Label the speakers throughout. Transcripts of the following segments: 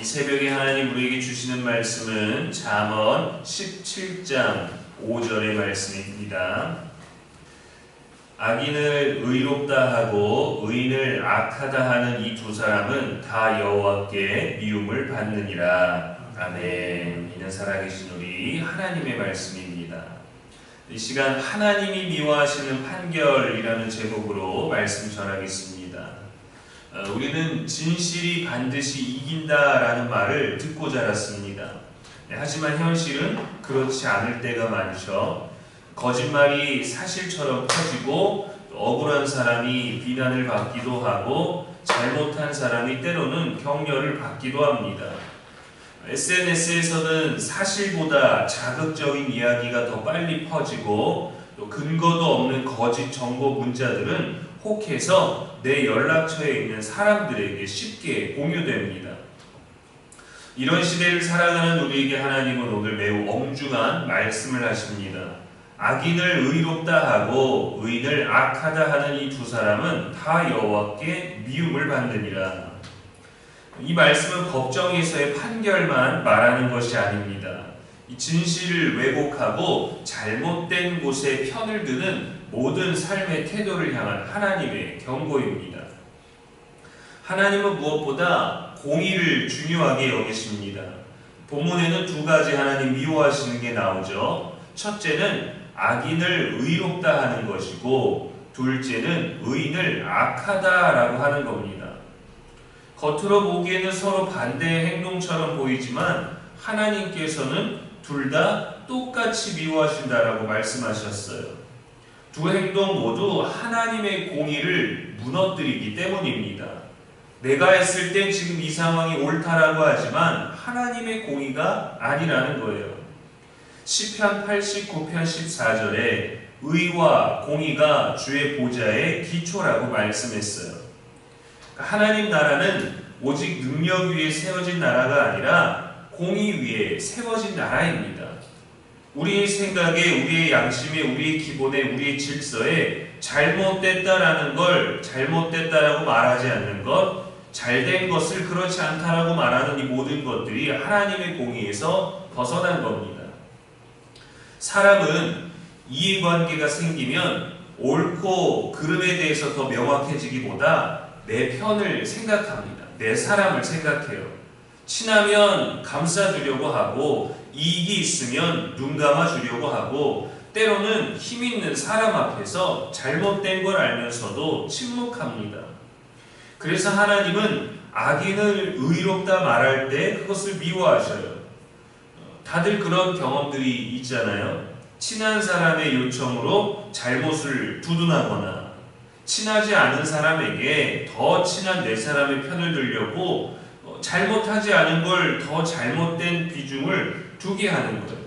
Speaker 1: 이 새벽에 하나님 우리에게 주시는 말씀은 잠언 17장 5절의 말씀입니다. 악인을 의롭다 하고 의인을 악하다 하는 이 두 사람은 다 여호와께 미움을 받느니라. 아멘. 이는 살아계신 우리 하나님의 말씀입니다. 이 시간 하나님이 미워하시는 판결이라는 제목으로 말씀 전하겠습니다. 우리는 진실이 반드시 이긴다라는 말을 듣고 자랐습니다. 하지만 현실은 그렇지 않을 때가 많죠. 거짓말이 사실처럼 퍼지고 억울한 사람이 비난을 받기도 하고 잘못한 사람이 때로는 격려를 받기도 합니다. SNS에서는 사실보다 자극적인 이야기가 더 빨리 퍼지고 또 근거도 없는 거짓 정보 문자들은 혹해서 내 연락처에 있는 사람들에게 쉽게 공유됩니다. 이런 시대를 살아가는 우리에게 하나님은 오늘 매우 엄중한 말씀을 하십니다. 악인을 의롭다 하고 의인을 악하다 하는 이 두 사람은 다 여호와께 미움을 받느니라. 이 말씀은 법정에서의 판결만 말하는 것이 아닙니다. 이 진실을 왜곡하고 잘못된 곳에 편을 드는 모든 삶의 태도를 향한 하나님의 경고입니다. 하나님은 무엇보다 공의를 중요하게 여기십니다. 본문에는 두 가지 하나님 미워하시는 게 나오죠. 첫째는 악인을 의롭다 하는 것이고 둘째는 의인을 악하다라고 하는 겁니다. 겉으로 보기에는 서로 반대의 행동처럼 보이지만 하나님께서는 둘 다 똑같이 미워하신다라고 말씀하셨어요. 두 행동 모두 하나님의 공의를 무너뜨리기 때문입니다. 내가 했을 땐 지금 이 상황이 옳다라고 하지만 하나님의 공의가 아니라는 거예요. 시편 89편 14절에 의와 공의가 주의 보좌의 기초라고 말씀했어요. 하나님 나라는 오직 능력 위에 세워진 나라가 아니라 공의 위에 세워진 나라입니다. 우리의 생각에, 우리의 양심에, 우리의 기본에, 우리의 질서에 잘못됐다라는 걸 잘못됐다라고 말하지 않는 것, 잘된 것을 그렇지 않다라고 말하는 이 모든 것들이 하나님의 공의에서 벗어난 겁니다. 사람은 이해관계가 생기면 옳고 그름에 대해서 더 명확해지기보다 내 편을 생각합니다. 내 사람을 생각해요. 친하면 감싸주려고 하고 이익이 있으면 눈 감아주려고 하고 때로는 힘 있는 사람 앞에서 잘못된 걸 알면서도 침묵합니다. 그래서 하나님은 악인을 의롭다 말할 때 그것을 미워하셔요. 다들 그런 경험들이 있잖아요. 친한 사람의 요청으로 잘못을 두둔하거나 친하지 않은 사람에게 더 친한 내 사람의 편을 들려고 잘못하지 않은 걸 더 잘못된 비중을 두게 하는 거예요.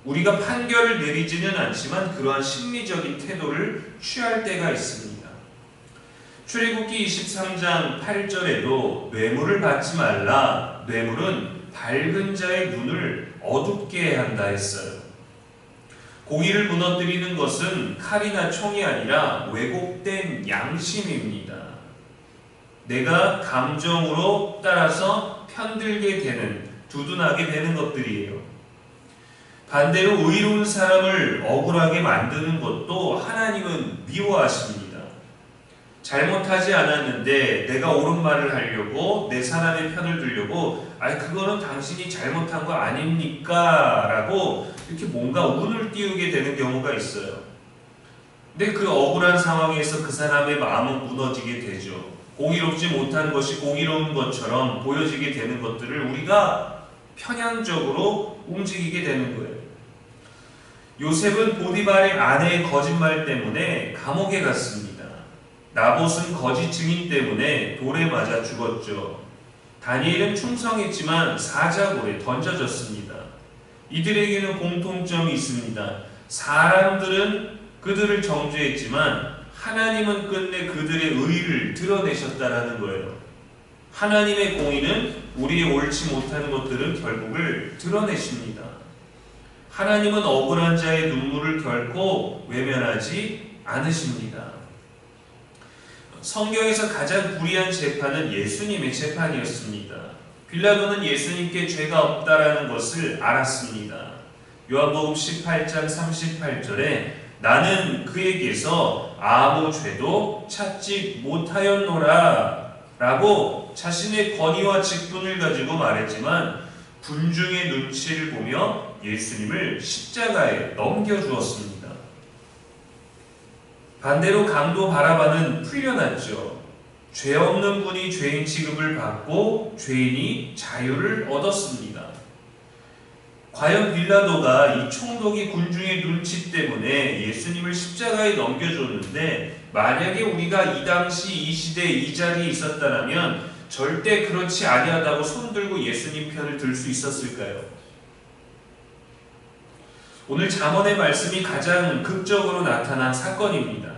Speaker 1: 우리가 판결을 내리지는 않지만 그러한 심리적인 태도를 취할 때가 있습니다. 출애굽기 23장 8절에도 뇌물을 받지 말라. 뇌물은 밝은 자의 눈을 어둡게 한다 했어요. 공의를 무너뜨리는 것은 칼이나 총이 아니라 왜곡된 양심입니다. 내가 감정으로 따라서 편들게 되는, 두둔하게 되는 것들이에요. 반대로 의로운 사람을 억울하게 만드는 것도 하나님은 미워하십니다. 잘못하지 않았는데 내가 옳은 말을 하려고 내 사람의 편을 들려고 그거는 당신이 잘못한 거 아닙니까? 라고 이렇게 뭔가 운을 띄우게 되는 경우가 있어요. 근데 그 억울한 상황에서 그 사람의 마음은 무너지게 되죠. 공의롭지 못한 것이 공의로운 것처럼 보여지게 되는 것들을 우리가 편향적으로 움직이게 되는 거예요. 요셉은 보디발의 아내의 거짓말 때문에 감옥에 갔습니다. 나봇은 거짓 증인 때문에 돌에 맞아 죽었죠. 다니엘은 충성했지만 사자굴에 던져졌습니다. 이들에게는 공통점이 있습니다. 사람들은 그들을 정죄했지만 하나님은 끝내 그들의 의를 드러내셨다라는 거예요. 하나님의 공의는 우리의 옳지 못한 것들은 결국을 드러내십니다. 하나님은 억울한 자의 눈물을 결코 외면하지 않으십니다. 성경에서 가장 불의한 재판은 예수님의 재판이었습니다. 빌라도는 예수님께 죄가 없다라는 것을 알았습니다. 요한복음 18장 38절에 나는 그에게서 아무 죄도 찾지 못하였노라 라고 자신의 권위와 직분을 가지고 말했지만 군중의 눈치를 보며 예수님을 십자가에 넘겨주었습니다. 반대로 강도 바라바는 풀려났죠. 죄 없는 분이 죄인 취급을 받고 죄인이 자유를 얻었습니다. 과연 빌라도가 이 총독이 군중의 눈치 때문에 예수님을 십자가에 넘겨줬는데 만약에 우리가 이 당시 이 시대 이 자리에 있었다면 절대 그렇지 아니하다고 손들고 예수님 편을 들 수 있었을까요? 오늘 잠언의 말씀이 가장 극적으로 나타난 사건입니다.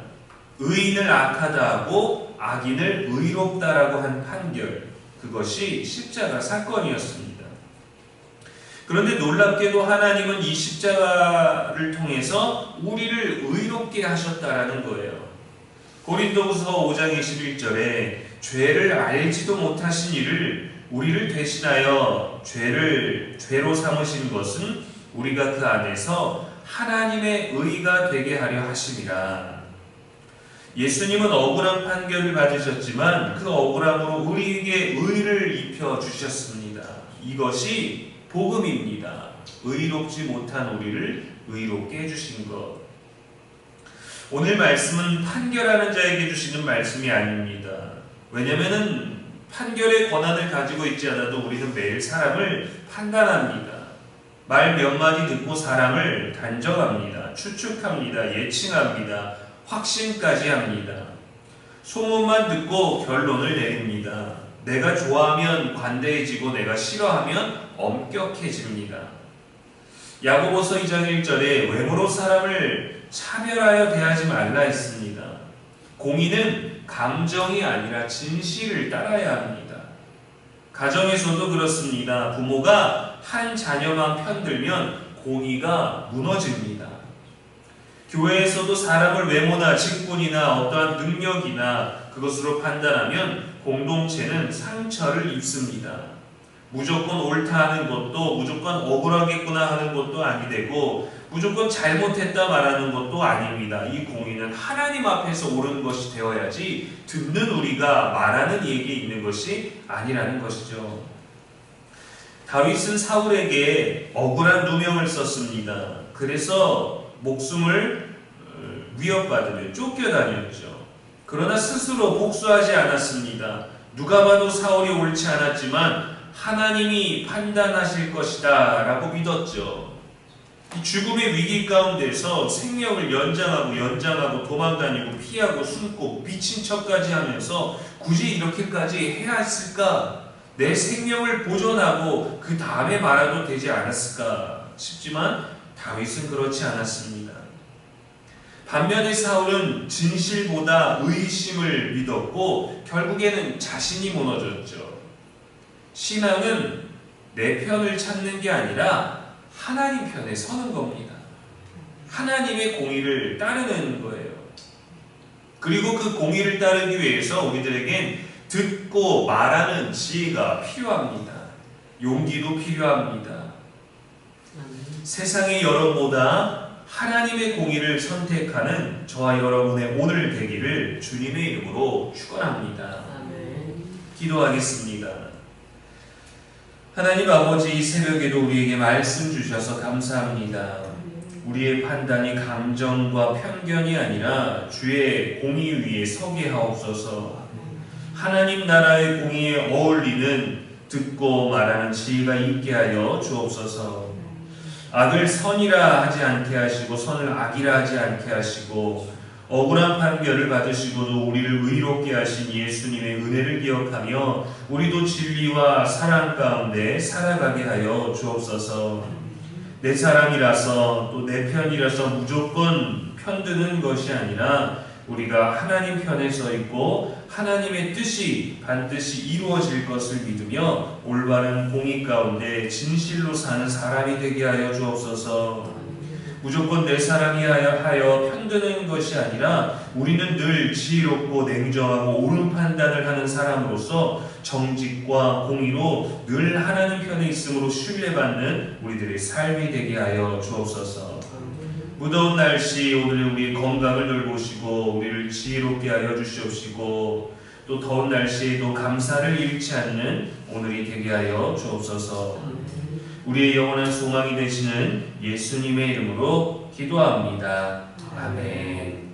Speaker 1: 의인을 악하다 하고 악인을 의롭다라고 한 판결, 그것이 십자가 사건이었습니다. 그런데 놀랍게도 하나님은 이 십자가를 통해서 우리를 의롭게 하셨다라는 거예요. 고린도후서 5장 21절에 죄를 알지도 못하신 이를 우리를 대신하여 죄로 삼으신 것은 우리가 그 안에서 하나님의 의가 되게 하려 하심이라. 예수님은 억울한 판결을 받으셨지만 그 억울함으로 우리에게 의를 입혀 주셨습니다. 이것이 복음입니다. 의롭지 못한 우리를 의롭게 해주신 것. 오늘 말씀은 판결하는 자에게 주시는 말씀이 아닙니다. 왜냐하면 판결의 권한을 가지고 있지 않아도 우리는 매일 사람을 판단합니다. 말 몇 마디 듣고 사람을 단정합니다. 추측합니다. 예칭합니다. 확신까지 합니다. 소문만 듣고 결론을 내립니다. 내가 좋아하면 관대해지고 내가 싫어하면 엄격해집니다. 야고보서 2장 1절에 외모로 사람을 차별하여 대하지 말라 했습니다. 공의는 감정이 아니라 진실을 따라야 합니다. 가정에서도 그렇습니다. 부모가 한 자녀만 편들면 공의가 무너집니다. 교회에서도 사람을 외모나 직분이나 어떠한 능력이나 그것으로 판단하면 공동체는 상처를 입습니다. 무조건 옳다 하는 것도 무조건 억울하겠구나 하는 것도 아니 되고 무조건 잘못했다 말하는 것도 아닙니다. 이 공의는 하나님 앞에서 옳은 것이 되어야지 듣는 우리가 말하는 얘기에 있는 것이 아니라는 것이죠. 다윗은 사울에게 억울한 누명을 썼습니다. 그래서 목숨을 위협받으며 쫓겨다녔죠. 그러나 스스로 복수하지 않았습니다. 누가 봐도 사울이 옳지 않았지만 하나님이 판단하실 것이다 라고 믿었죠. 이 죽음의 위기 가운데서 생명을 연장하고 도망다니고 피하고 숨고 미친 척까지 하면서 굳이 이렇게까지 해야 했을까? 내 생명을 보존하고 그 다음에 말아도 되지 않았을까 싶지만 다윗은 그렇지 않았습니다. 반면에 사울은 진실보다 의심을 믿었고 결국에는 자신이 무너졌죠. 신앙은 내 편을 찾는 게 아니라 하나님 편에 서는 겁니다. 하나님의 공의를 따르는 거예요. 그리고 그 공의를 따르기 위해서 우리들에겐 듣고 말하는 지혜가 필요합니다. 용기도 필요합니다. 세상의 여론보다 하나님의 공의를 선택하는 저와 여러분의 오늘 되기를 주님의 이름으로 축원합니다. 기도하겠습니다. 하나님 아버지, 이 새벽에도 우리에게 말씀 주셔서 감사합니다. 우리의 판단이 감정과 편견이 아니라 주의 공의 위에 서게 하옵소서. 하나님 나라의 공의에 어울리는 듣고 말하는 지혜가 있게 하여 주옵소서. 악을 선이라 하지 않게 하시고 선을 악이라 하지 않게 하시고 억울한 판결을 받으시고도 우리를 의롭게 하신 예수님의 은혜를 기억하며 우리도 진리와 사랑 가운데 살아가게 하여 주옵소서. 내 사람이라서 또 내 편이라서 무조건 편드는 것이 아니라 우리가 하나님 편에 서 있고 하나님의 뜻이 반드시 이루어질 것을 믿으며 올바른 공의 가운데 진실로 사는 사람이 되게 하여 주옵소서. 무조건 내 사랑이 하여 편드는 것이 아니라 우리는 늘 지혜롭고 냉정하고 옳은 판단을 하는 사람으로서 정직과 공의로 늘 하나님 편에 있음으로 신뢰받는 우리들의 삶이 되게 하여 주옵소서. 무더운 날씨 오늘 우리의 건강을 돌보시고 우리를 지혜롭게 하여 주시옵시고 또 더운 날씨에도 감사를 잃지 않는 오늘이 되게 하여 주옵소서. 우리의 영원한 소망이 되시는 예수님의 이름으로 기도합니다. 아멘.